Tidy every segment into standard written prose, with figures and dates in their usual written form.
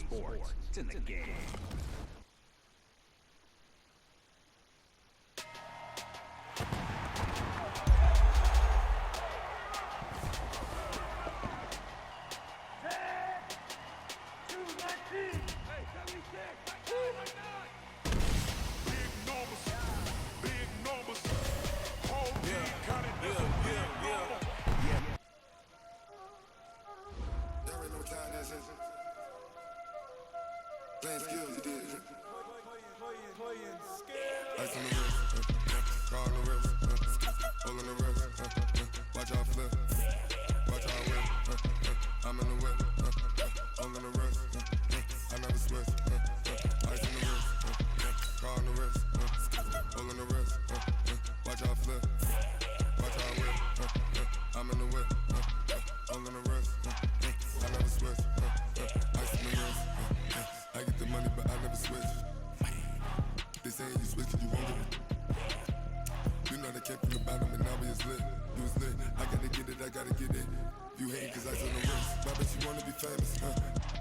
Sports. It's in the game. Playing skills, you did. Ice on the wrist, car on the wrist, hole in the wrist, watch out flip, watch out whip, I'm in the whip, hole in the wrist, I never switch, ice on the wrist, car on the wrist, hole in the wrist, watch out flip, watch out whip, I'm in the whip, hole in the wrist, I never switch, ice on the wrist. I get the money, but I never switch. They saying you switch, you won't get it. You know they came from the bottom, and now we is lit. You was lit. I gotta get it, I gotta get it. You hate cause I on the wrist. Why bet you wanna be famous,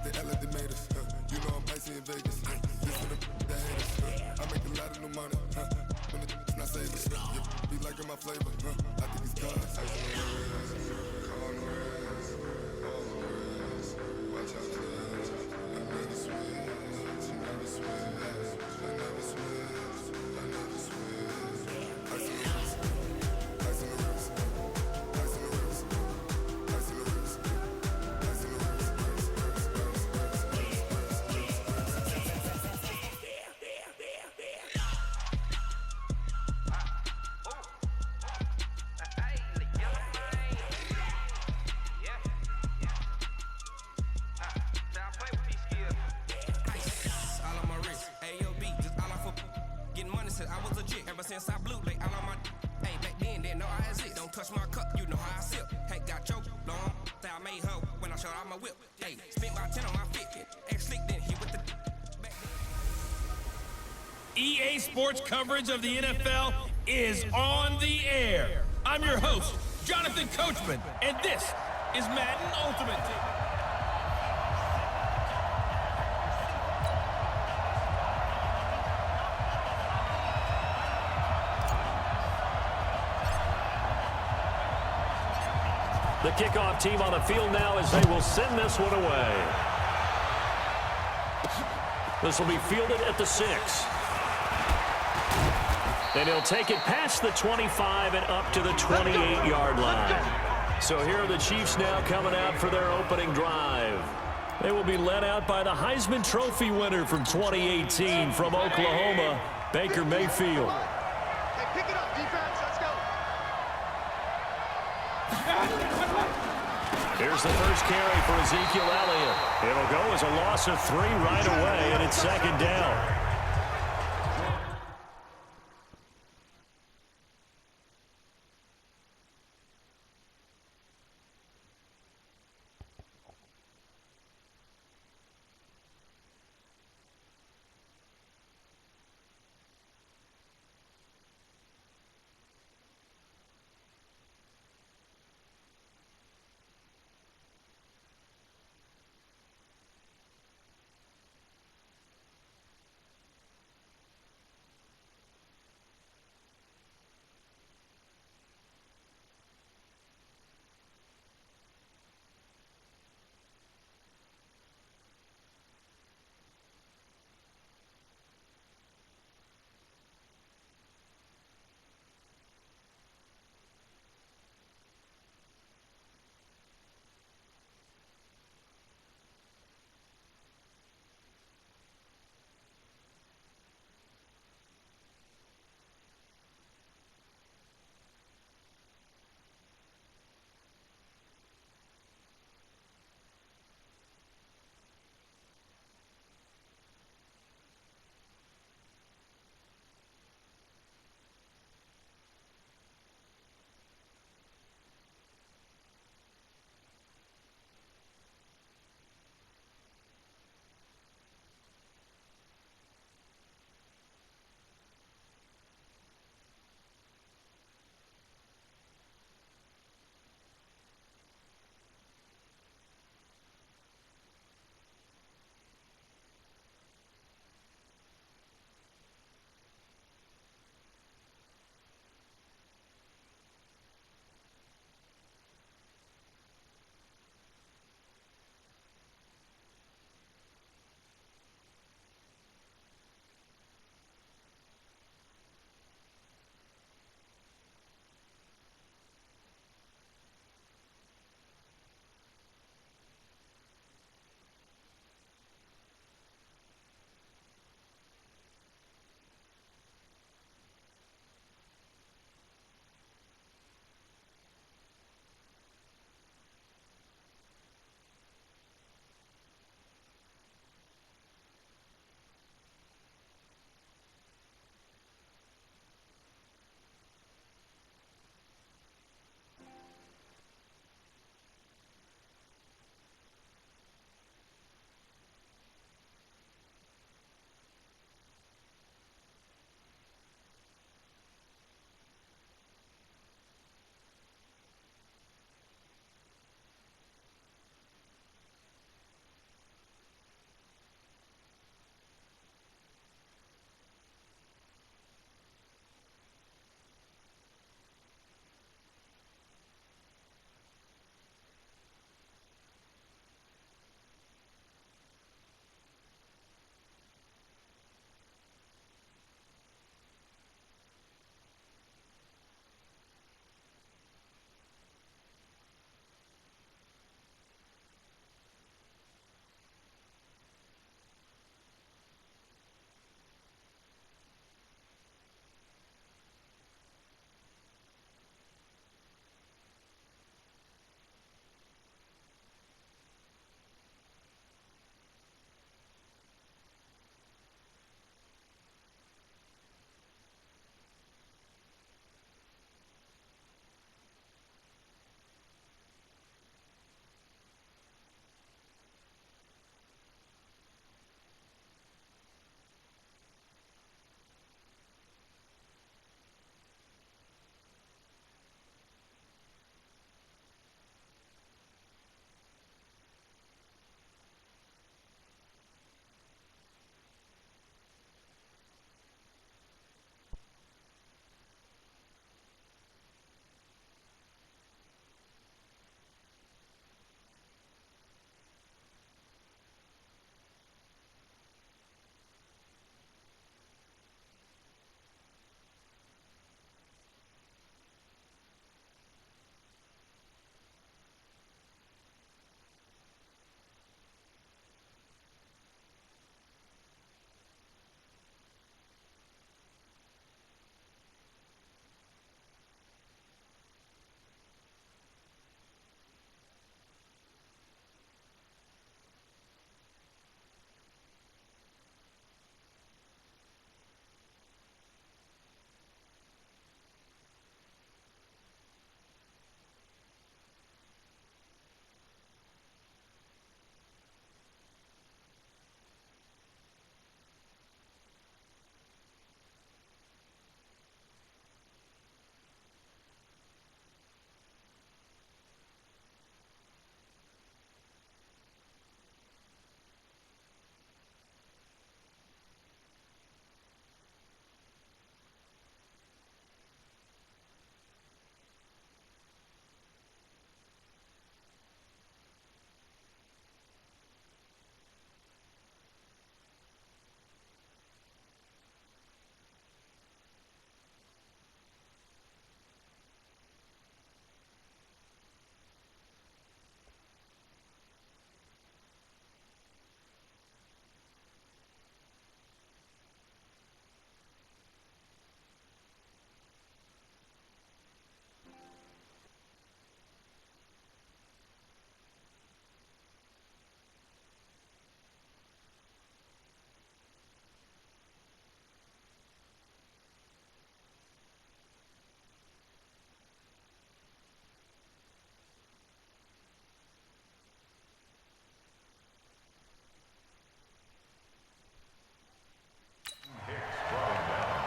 They act like they made us, You know I'm icy in Vegas, This for the that hate us, I make a lot of new money, When it's not saving, be liking my flavor, I think it's cause ice on the wrist, car on the wrist, all on the wrist. Watch out, cuz I never switch. I was legit ever since I blew like all on my. Hey, back then didn't know I exist. Don't touch my cup, you know how I sip. Hey, got choked long. Say I made her when I showed out my whip. Hey, spent about 10 on my fit. Ex slick then hit with the. EA Sports coverage of the NFL is on the air. I'm your host, Jonathan Coachman, and this is Madden Ultimate Team. The kickoff team on the field now as they will send this one away. This will be fielded at the 6. And he'll take it past the 25 and up to the 28-yard line. So here are the Chiefs now coming out for their opening drive. They will be led out by the Heisman Trophy winner from 2018 from Oklahoma, Baker Mayfield. Hey, pick it up, defense. Let's go. Here's the first carry for Ezekiel Elliott. It'll go as a loss of 3 right away, and it's second down.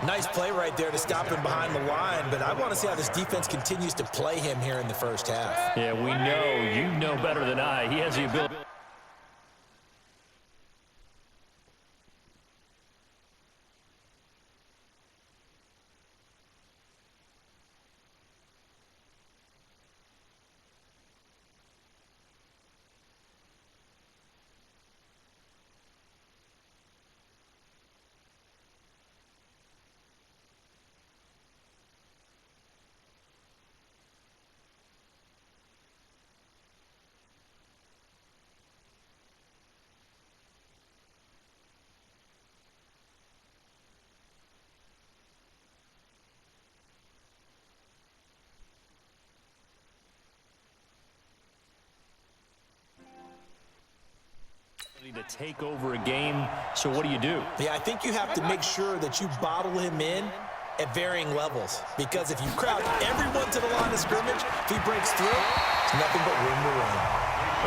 Nice play right there to stop him behind the line, but I want to see how this defense continues to play him here in the first half. Yeah, we know. You know better than I. He has the ability. To take over a game, so what do you do? Yeah, I think you have to make sure that you bottle him in at varying levels, because if you crowd everyone to the line of scrimmage, if he breaks through, it's nothing but room to run.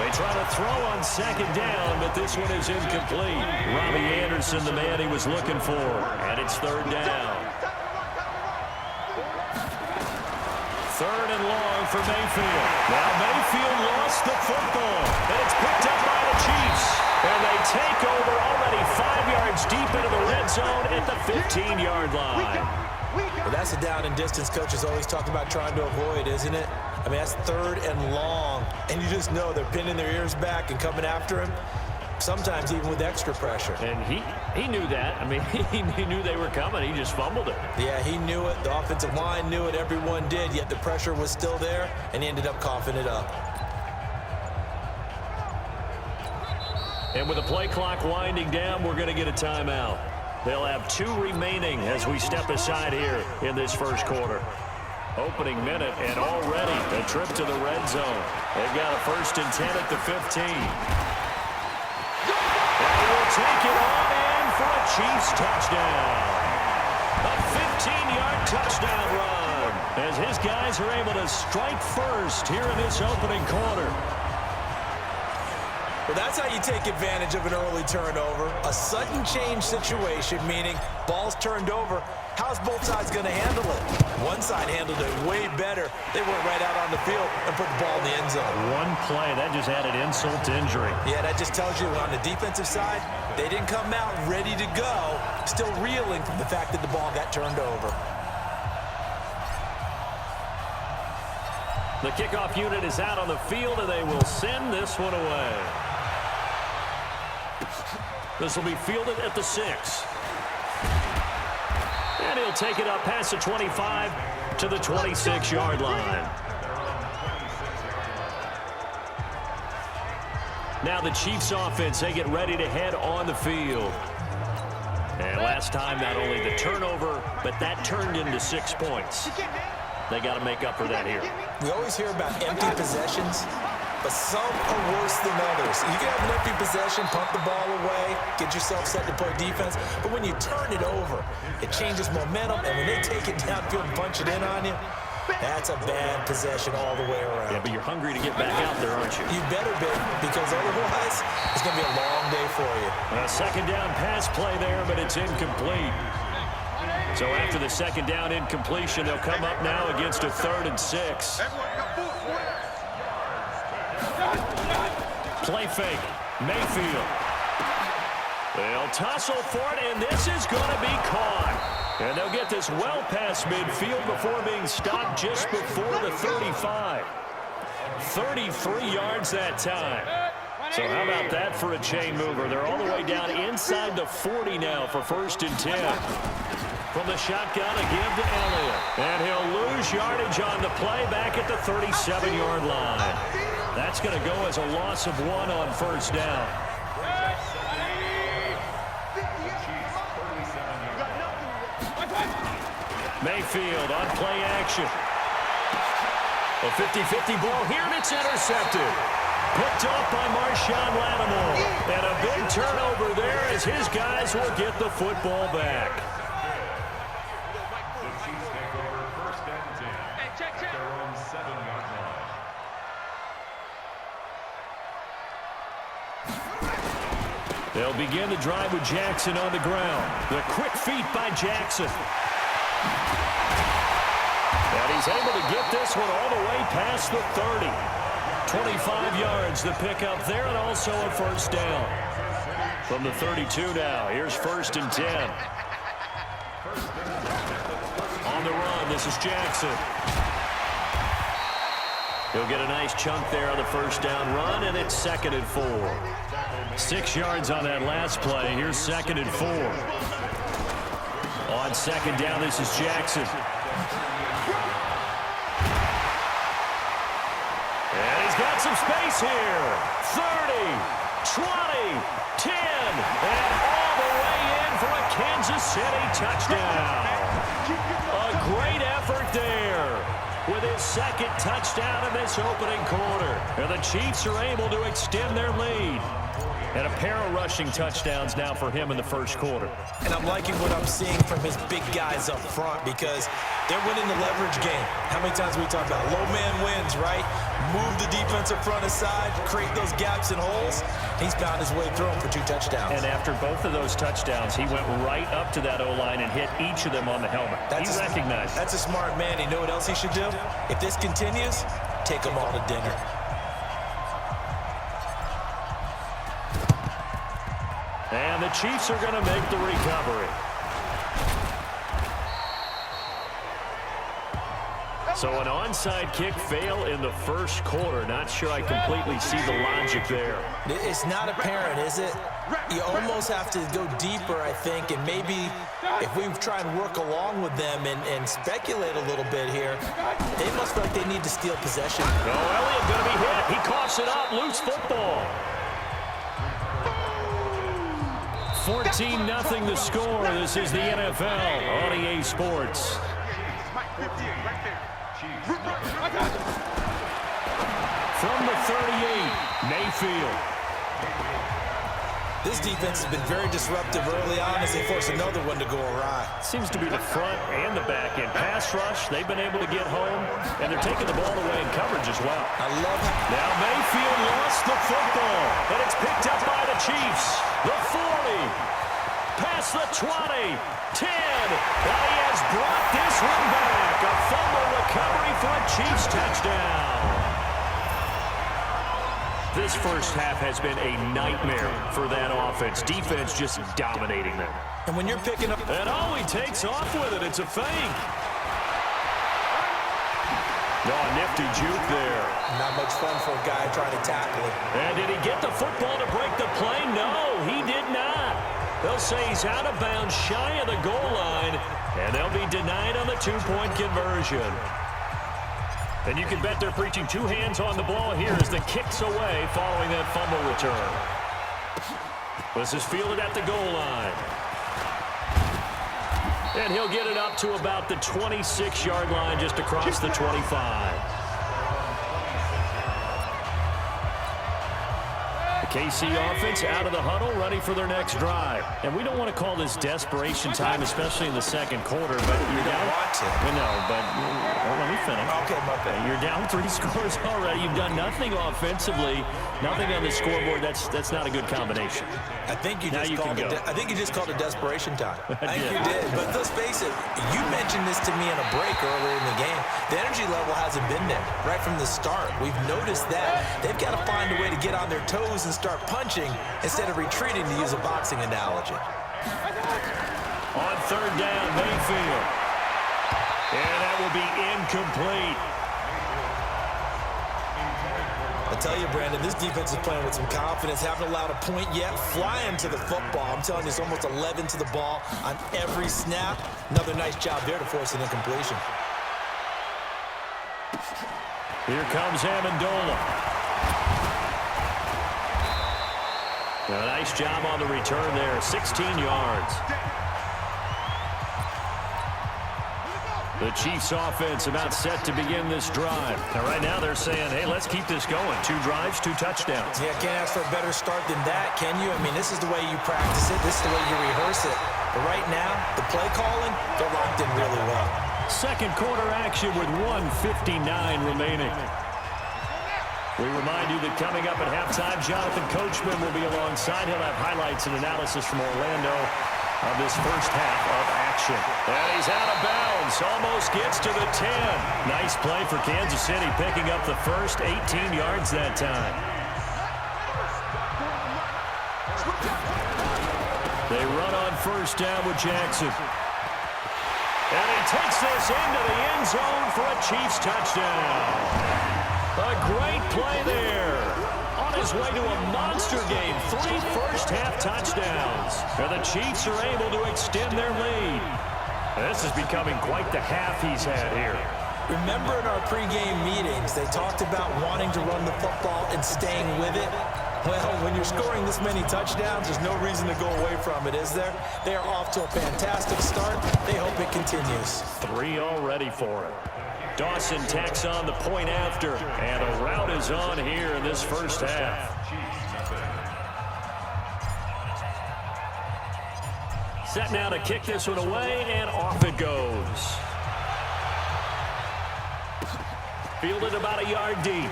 They try to throw on second down, but this one is incomplete. Robbie Anderson, the man he was looking for, and it's third down. Third and long for Mayfield. Now Mayfield lost the football, and it's picked up by the Chiefs. And they take over already 5 yards deep into the red zone at the 15-yard line. Well, that's a down and distance coaches always talk about trying to avoid, isn't it? I mean, that's third and long, and you just know they're pinning their ears back and coming after him, sometimes even with extra pressure. And he knew that. I mean, he knew they were coming. He just fumbled it. Yeah, he knew it. The offensive line knew it. Everyone did, yet the pressure was still there, and he ended up coughing it up. And with the play clock winding down, we're going to get a timeout. They'll have 2 remaining as we step aside here in this first quarter. Opening minute, and already a trip to the red zone. They've got a 1st and 10 at the 15. And we'll take it on in for a Chiefs touchdown. A 15-yard touchdown run as his guys are able to strike first here in this opening quarter. Well, that's how you take advantage of an early turnover. A sudden change situation, meaning ball's turned over. How's both sides going to handle it? One side handled it way better. They went right out on the field and put the ball in the end zone. One play, that just added insult to injury. Yeah, that just tells you on the defensive side, they didn't come out ready to go, still reeling from the fact that the ball got turned over. The kickoff unit is out on the field, and they will send this one away. This will be fielded at the 6. And he'll take it up past the 25 to the 26-yard line. Now the Chiefs offense, they get ready to head on the field. And last time, not only the turnover, but that turned into 6 points. They got to make up for that here. We always hear about empty possessions, but some are worse than others. You can have an empty possession, pump the ball away, get yourself set to play defense, but when you turn it over, it changes momentum, and when they take it downfield and punch it in on you, that's a bad possession all the way around. Yeah, but you're hungry to get back out there, aren't you? You better be, because otherwise, it's going to be a long day for you. A second down pass play there, but it's incomplete. So after the second down incompletion, they'll come up now against a 3rd and 6. Play fake. Mayfield. They'll tussle for it, and this is going to be caught. And they'll get this well past midfield before being stopped just before the 35. 33 yards that time. So how about that for a chain mover? They're all the way down inside the 40 now for 1st and 10. From the shotgun, a give to Elliott. And he'll lose yardage on the play back at the 37-yard line. That's going to go as a loss of 1 on 1st down. Mayfield on play action. A 50-50 ball here, and it's intercepted. Picked off by Marshawn Lattimore. And a big turnover there as his guys will get the football back. They'll begin the drive with Jackson on the ground. The quick feet by Jackson. And he's able to get this one all the way past the 30. 25 yards the pickup there, and also a first down. From the 32 now, here's 1st and 10. On the run, this is Jackson. He'll get a nice chunk there on the first down run, and it's 2nd and 4. 6 yards on that last play. Here's 2nd and 4. On 2nd down, this is Jackson. And he's got some space here. 30, 20, 10, and all the way in for a Kansas City touchdown. A great effort there with his 2nd touchdown in this opening quarter. And the Chiefs are able to extend their lead. And a pair of rushing touchdowns now for him in the first quarter. And I'm liking what I'm seeing from his big guys up front because they're winning the leverage game. How many times we talk about low man wins, right? Move the defensive front aside, create those gaps and holes. He's found his way through them for 2 touchdowns. And after both of those touchdowns, he went right up to that O-line and hit each of them on the helmet. He recognized it. That's a smart man. You know what else he should do? If this continues, take them all to dinner. And the Chiefs are going to make the recovery. So an onside kick fail in the first quarter. Not sure I completely see the logic there. It's not apparent, is it? You almost have to go deeper, I think, and maybe if we try and work along with them and speculate a little bit here, they must feel like they need to steal possession. Oh, Elliott going to be hit. He coughs it up. Loose football. 14-0 the score. This is the NFL on EA Sports. From the 38, Mayfield. This defense has been very disruptive early on as they force another one to go awry. Seems to be the front and the back end. Pass rush, they've been able to get home, and they're taking the ball away in coverage as well. I love how... Now Mayfield lost the football, and it's picked up by the Chiefs. The 40, past the 20, 10, and he has brought this one back. A fumble recovery for a Chiefs touchdown. This first half has been a nightmare for that offense. Defense just dominating them. And when you're picking up... And oh, he takes off with it. It's a fake. Oh, nifty juke there. Not much fun for a guy trying to tackle it. And did he get the football to break the play? No, he did not. They'll say he's out of bounds, shy of the goal line, and they'll be denied on the 2-point conversion. And you can bet they're preaching 2 hands on the ball here as the kick's away following that fumble return. This is fielded at the goal line. And he'll get it up to about the 26-yard line just across the 25. The KC offense out of the huddle, ready for their next drive. And we don't want to call this desperation time, especially in the second quarter, but you're down. No, but let me finish. Okay, my bad. You're down 3 scores already. You've done nothing offensively, nothing on the scoreboard. That's not a good combination. I think you just called it desperation time. I think you did. But let's face it, you mentioned this to me in a break earlier in the game. The energy level hasn't been there right from the start. We've noticed that. They've got to find a way to get on their toes and start punching instead of retreating, to use a boxing analogy. On 3rd down, Mayfield. And that will be incomplete. I tell you, Brandon, this defense is playing with some confidence. Haven't allowed a point yet. Flying to the football. I'm telling you, it's almost 11 to the ball on every snap. Another nice job there to force an incompletion. Here comes Amendola. A nice job on the return there. 16 yards. The Chiefs offense about set to begin this drive. Now right now they're saying, hey, let's keep this going. 2 drives, 2 touchdowns. Yeah, can't ask for a better start than that, can you? I mean, this is the way you practice it. This is the way you rehearse it. But right now, the play calling, they're locked in really well. Second quarter action with 1:59 remaining. We remind you that coming up at halftime, Jonathan Coachman will be alongside. He'll have highlights and analysis from Orlando of this first half of action. And he's out of bounds. Almost gets to the 10. Nice play for Kansas City, picking up the first 18 yards that time. They run on first down with Jackson. And he takes this into the end zone for a Chiefs touchdown. A great play there. On his way to a monster game, 3 first-half touchdowns. And the Chiefs are able to extend their lead. This is becoming quite the half he's had here. Remember in our pregame meetings, they talked about wanting to run the football and staying with it? Well, when you're scoring this many touchdowns, there's no reason to go away from it, is there? They are off to a fantastic start. They hope it continues. 3 already for him. Dawson tacks on the point after, and a rout is on here in this first half. Set now to kick this one away, and off it goes. Fielded about a yard deep.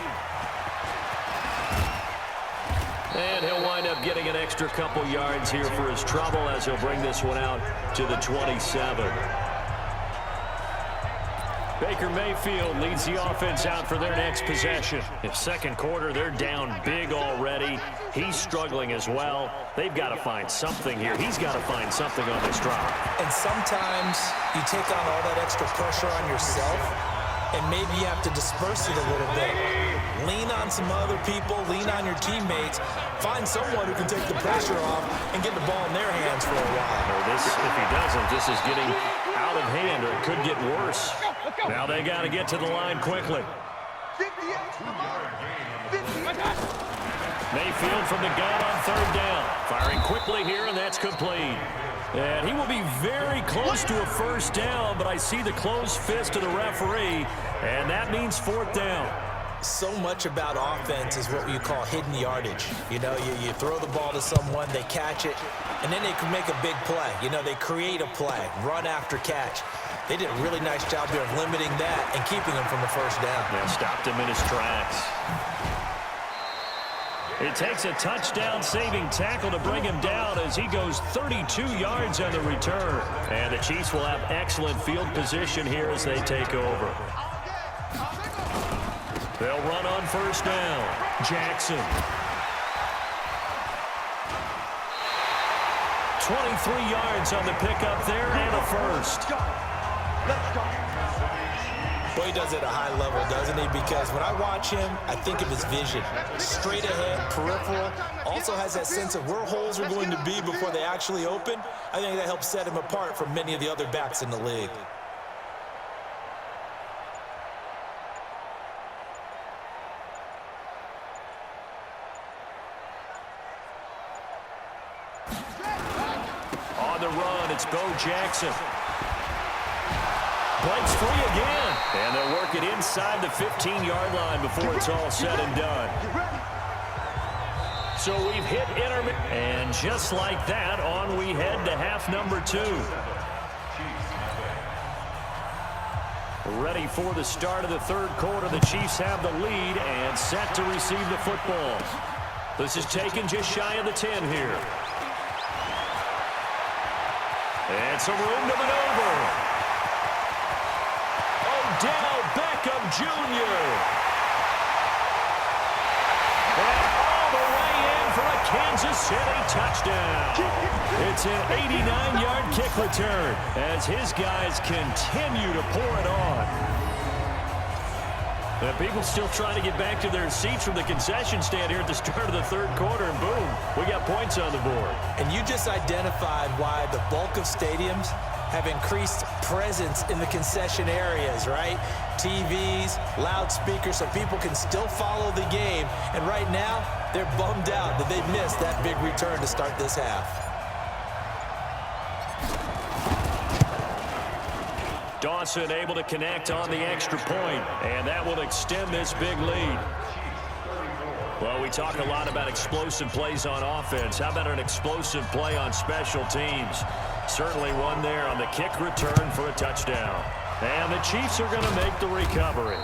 And he'll wind up getting an extra couple yards here for his trouble as he'll bring this one out to the 27. Baker Mayfield leads the offense out for their next possession. In second quarter, they're down big already. He's struggling as well. They've got to find something here. He's got to find something on this drive. And sometimes you take on all that extra pressure on yourself, and maybe you have to disperse it a little bit. Lean on some other people, lean on your teammates, find someone who can take the pressure off and get the ball in their hands for a while. If he doesn't, this is getting out of hand, or it could get worse. Now they got to get to the line quickly. Mayfield from the gun on third down. Firing quickly here, and that's complete. And he will be very close to a first down, but I see the closed fist of the referee, and that means fourth down. So much about offense is what you call hidden yardage. You know, you throw the ball to someone, they catch it, and then they can make a big play. You know, they create a play, run after catch. They did a really nice job there of limiting that and keeping him from the first down. Yeah, stopped him in his tracks. It takes a touchdown-saving tackle to bring him down as he goes 32 yards on the return. And the Chiefs will have excellent field position here as they take over. They'll run on first down. Jackson. 23 yards on the pickup there and a first. Boy, he does it at a high level, doesn't he? Because when I watch him, I think of his vision. Straight ahead, peripheral. Also has that sense of where holes are going to be before they actually open. I think that helps set him apart from many of the other backs in the league. On the run, it's Bo Jackson. Breaks free again. And they'll work it inside the 15-yard line before it's all said and done. So we've hit intermission. And just like that, on we head to half number 2. Ready for the start of the third quarter. The Chiefs have the lead and set to receive the football. This is taken just shy of the 10 here. And some room to maneuver. Odell Beckham Jr. And all the way in for a Kansas City touchdown. It's an 89-yard kick return as his guys continue to pour it on. And people still trying to get back to their seats from the concession stand here at the start of the third quarter, and boom, we got points on the board. And you just identified why the bulk of stadiums have increased presence in the concession areas, right? TVs, loudspeakers, so people can still follow the game. And right now, they're bummed out that they missed that big return to start this half. Dawson able to connect on the extra point, and that will extend this big lead. Well, we talk a lot about explosive plays on offense. How about an explosive play on special teams? Certainly one there on the kick return for a touchdown. And the Chiefs are going to make the recovery.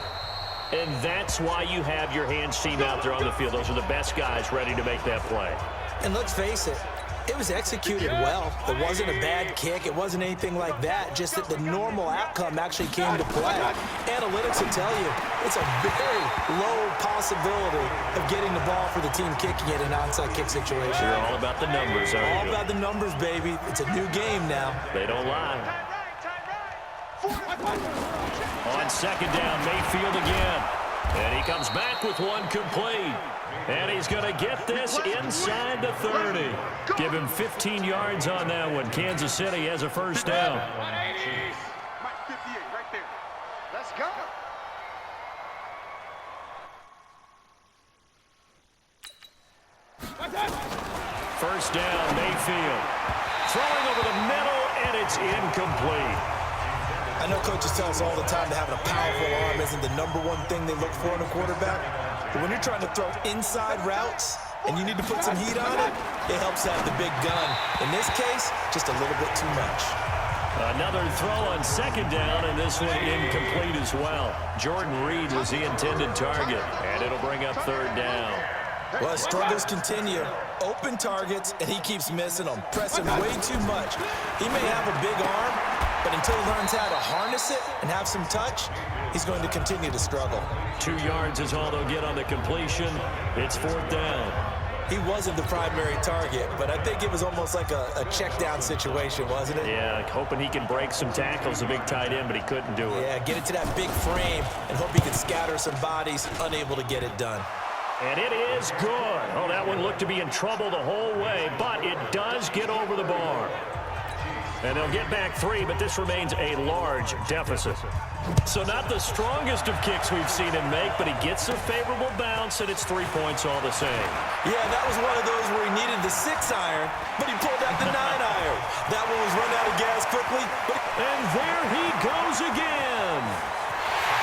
And that's why you have your hands team out there on the field. Those are the best guys ready to make that play. And let's face it, It was executed well. It wasn't a bad kick. It wasn't anything like that. Just that the normal outcome actually came to play. Analytics will tell you it's a very low possibility of getting the ball for the team kicking it in an onside kick situation. You're all about the numbers, aren't you? All about the numbers, baby. It's a new game now. They don't lie. On second down, Mayfield again. And he comes back with one complete. And he's going to get this inside the 30. Give him 15 yards on that one. Kansas City has a first down. 58 right there. Let's go. First down, Mayfield. Throwing over the middle, and it's incomplete. I know coaches tell us all the time that having a powerful arm isn't the number one thing they look for in a quarterback. But when you're trying to throw inside routes and you need to put some heat on it, it helps to have the big gun. In this case, just a little bit too much. Another throw on second down, and this one incomplete as well. Jordan Reed was the intended target, and it'll bring up third down. Well, his struggles continue. Open targets, and he keeps missing them, pressing way too much. He may have a big arm, but until he learns how to harness it and have some touch, he's going to continue to struggle. 2 yards is all they'll get on the completion. It's fourth down. He wasn't the primary target, but I think it was almost like a check down situation, wasn't it? Yeah, hoping he can break some tackles, a big tight end, but he couldn't do it. Yeah, get it to that big frame and hope he can scatter some bodies, unable to get it done. And it is good. Oh, that one looked to be in trouble the whole way, but it does get over the bar. And they'll get back 3, but this remains a large deficit. So not the strongest of kicks we've seen him make, but he gets a favorable bounce, and it's 3 points all the same. Yeah, that was one of those where he needed the 6-iron, but he pulled out the 9-iron. That one was run out of gas quickly. And there he goes again.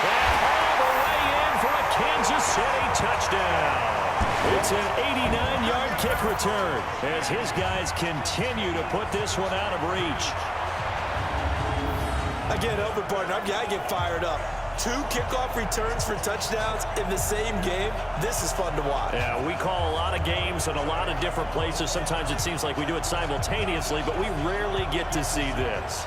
And all the way in for a Kansas City touchdown. It's an 89-yard kick return as his guys continue to put this one out of reach. I can't help it, partner. I get fired up. 2 kickoff returns for touchdowns in the same game. This is fun to watch. Yeah, we call a lot of games in a lot of different places. Sometimes it seems like we do it simultaneously, but we rarely get to see this.